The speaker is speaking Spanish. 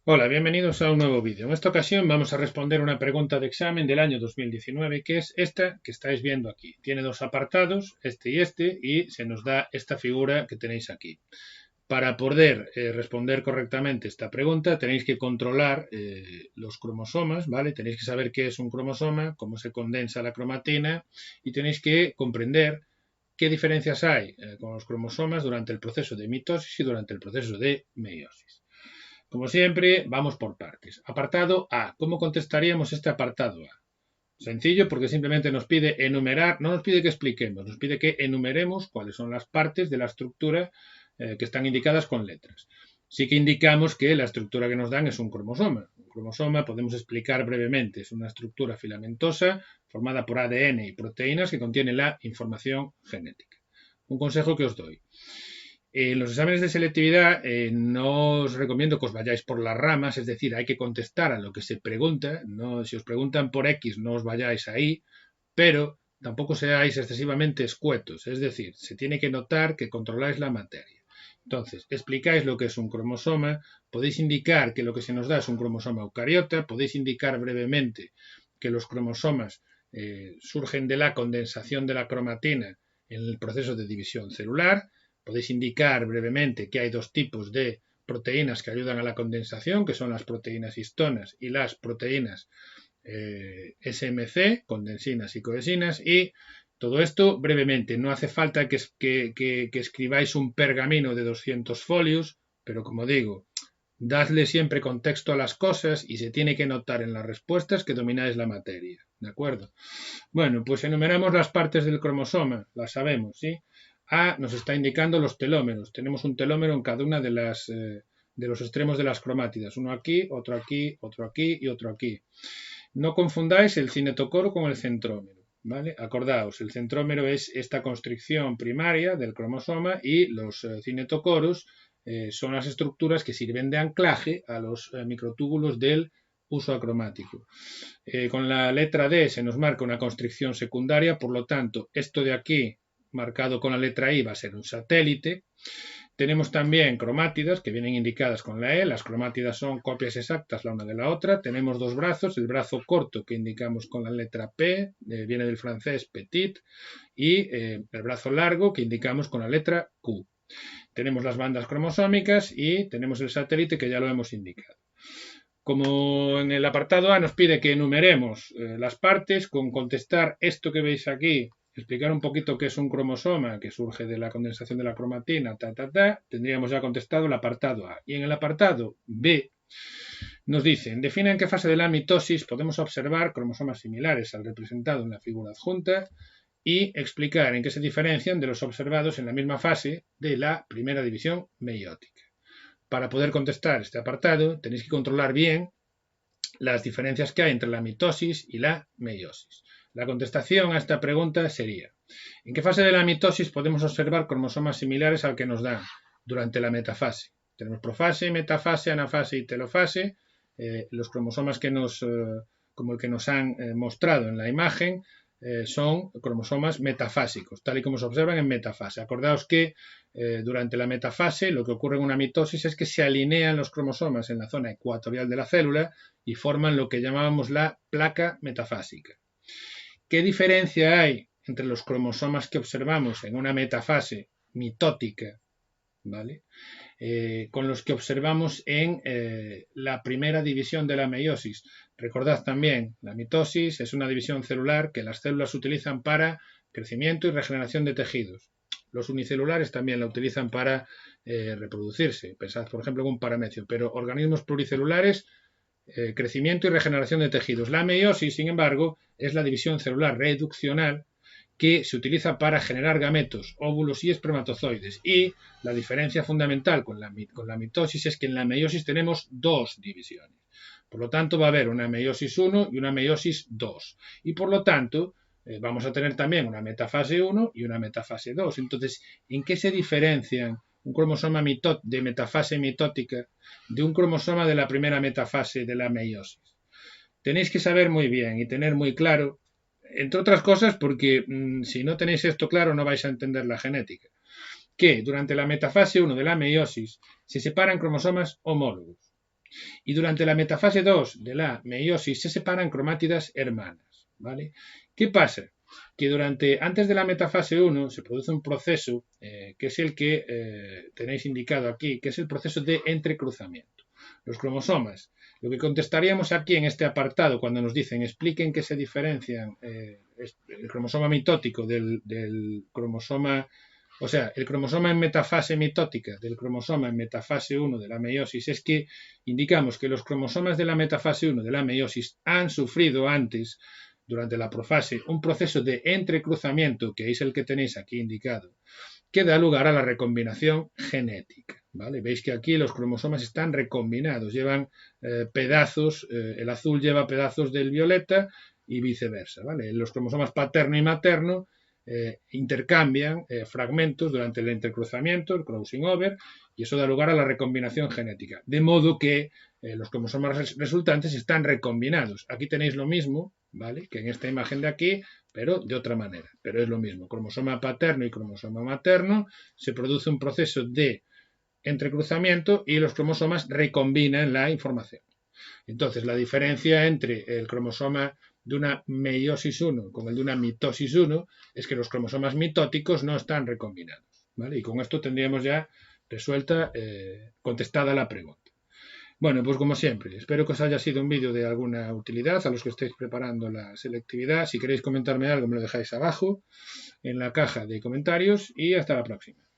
Hola, bienvenidos a un nuevo vídeo. En esta ocasión vamos a responder una pregunta de examen del año 2019, que es esta que estáis viendo aquí. Tiene dos apartados, este, y se nos da esta figura que tenéis aquí. Para poder responder correctamente esta pregunta tenéis que controlar los cromosomas, ¿vale? Tenéis que saber qué es un cromosoma, cómo se condensa la cromatina y tenéis que comprender qué diferencias hay con los cromosomas durante el proceso de mitosis y durante el proceso de meiosis. Como siempre, vamos por partes. Apartado A. ¿Cómo contestaríamos este apartado A? Sencillo, porque simplemente nos pide enumerar, no nos pide que expliquemos, nos pide que enumeremos cuáles son las partes de la estructura que están indicadas con letras. Sí que indicamos que la estructura que nos dan es un cromosoma. Un cromosoma, podemos explicar brevemente, es una estructura filamentosa formada por ADN y proteínas que contiene la información genética. Un consejo que os doy. En los exámenes de selectividad no os recomiendo que os vayáis por las ramas, es decir, hay que contestar a lo que se pregunta. No, si os preguntan por X, no os vayáis ahí, pero tampoco seáis excesivamente escuetos, es decir, se tiene que notar que controláis la materia. Entonces, explicáis lo que es un cromosoma, podéis indicar que lo que se nos da es un cromosoma eucariota, podéis indicar brevemente que los cromosomas surgen de la condensación de la cromatina en el proceso de división celular. Podéis indicar brevemente que hay dos tipos de proteínas que ayudan a la condensación, que son las proteínas histonas y las proteínas SMC, condensinas y coesinas, y todo esto brevemente. No hace falta que escribáis un pergamino de 200 folios, pero como digo, dadle siempre contexto a las cosas y se tiene que notar en las respuestas que domináis la materia. ¿De acuerdo? Bueno, pues enumeramos las partes del cromosoma, las sabemos, ¿sí? A nos está indicando los telómeros. Tenemos un telómero en cada una de los extremos de las cromátidas. Uno aquí, otro aquí, otro aquí y otro aquí. No confundáis el cinetocoro con el centrómero, ¿vale? Acordaos, el centrómero es esta constricción primaria del cromosoma y los cinetocoros son las estructuras que sirven de anclaje a los microtúbulos del uso acromático. Con la letra D se nos marca una constricción secundaria, por lo tanto, esto de aquí, marcado con la letra I, va a ser un satélite. Tenemos también cromátidas que vienen indicadas con la E. Las cromátidas son copias exactas la una de la otra. Tenemos dos brazos, el brazo corto que indicamos con la letra P, viene del francés petit, y el brazo largo que indicamos con la letra Q. Tenemos las bandas cromosómicas y tenemos el satélite que ya lo hemos indicado. Como en el apartado A nos pide que enumeremos las partes, con contestar esto que veis aquí, explicar un poquito qué es un cromosoma que surge de la condensación de la cromatina, tendríamos ya contestado el apartado A. Y en el apartado B nos dicen, define en qué fase de la mitosis podemos observar cromosomas similares al representado en la figura adjunta y explicar en qué se diferencian de los observados en la misma fase de la primera división meiótica. Para poder contestar este apartado tenéis que controlar bien las diferencias que hay entre la mitosis y la meiosis. La contestación a esta pregunta sería, ¿en qué fase de la mitosis podemos observar cromosomas similares al que nos dan durante la metafase? Tenemos profase, metafase, anafase y telofase. Los cromosomas como el que nos han mostrado en la imagen, son cromosomas metafásicos, tal y como se observan en metafase. Acordaos que durante la metafase lo que ocurre en una mitosis es que se alinean los cromosomas en la zona ecuatorial de la célula y forman lo que llamábamos la placa metafásica. ¿Qué diferencia hay entre los cromosomas que observamos en una metafase mitótica, ¿vale? Con los que observamos en la primera división de la meiosis? Recordad también, la mitosis es una división celular que las células utilizan para crecimiento y regeneración de tejidos. Los unicelulares también la utilizan para reproducirse. Pensad, por ejemplo, en un paramecio, pero organismos pluricelulares, crecimiento y regeneración de tejidos. La meiosis, sin embargo, es la división celular reduccional que se utiliza para generar gametos, óvulos y espermatozoides. Y la diferencia fundamental con la mitosis es que en la meiosis tenemos dos divisiones. Por lo tanto, va a haber una meiosis 1 y una meiosis 2. Y por lo tanto, vamos a tener también una metafase 1 y una metafase 2. Entonces, ¿en qué se diferencian un cromosoma de metafase mitótica de un cromosoma de la primera metafase de la meiosis? Tenéis que saber muy bien y tener muy claro, entre otras cosas porque si no tenéis esto claro no vais a entender la genética, que durante la metafase 1 de la meiosis se separan cromosomas homólogos. Y durante la metafase 2 de la meiosis se separan cromátidas hermanas, ¿vale? ¿Qué pasa? Que antes de la metafase 1 se produce un proceso que es el que tenéis indicado aquí, que es el proceso de entrecruzamiento. Los cromosomas. Lo que contestaríamos aquí en este apartado cuando nos dicen expliquen qué se diferencian el cromosoma mitótico del cromosoma, o sea, el cromosoma en metafase mitótica del cromosoma en metafase 1 de la meiosis, es que indicamos que los cromosomas de la metafase 1 de la meiosis han sufrido antes, durante la profase, un proceso de entrecruzamiento, que es el que tenéis aquí indicado, que da lugar a la recombinación genética. ¿Vale? Veis que aquí los cromosomas están recombinados, llevan pedazos, el azul lleva pedazos del violeta y viceversa. ¿Vale? Los cromosomas paterno y materno intercambian fragmentos durante el entrecruzamiento, el crossing over, y eso da lugar a la recombinación genética. De modo que los cromosomas resultantes están recombinados. Aquí tenéis lo mismo, ¿vale? Que en esta imagen de aquí, pero de otra manera. Pero es lo mismo. Cromosoma paterno y cromosoma materno, se produce un proceso de entrecruzamiento y los cromosomas recombinan la información. Entonces, la diferencia entre el cromosoma de una meiosis 1 con el de una mitosis 1 es que los cromosomas mitóticos no están recombinados. ¿Vale? Y con esto tendríamos ya resuelta, contestada la pregunta. Bueno, pues como siempre, espero que os haya sido un vídeo de alguna utilidad a los que estéis preparando la selectividad. Si queréis comentarme algo, me lo dejáis abajo en la caja de comentarios y hasta la próxima.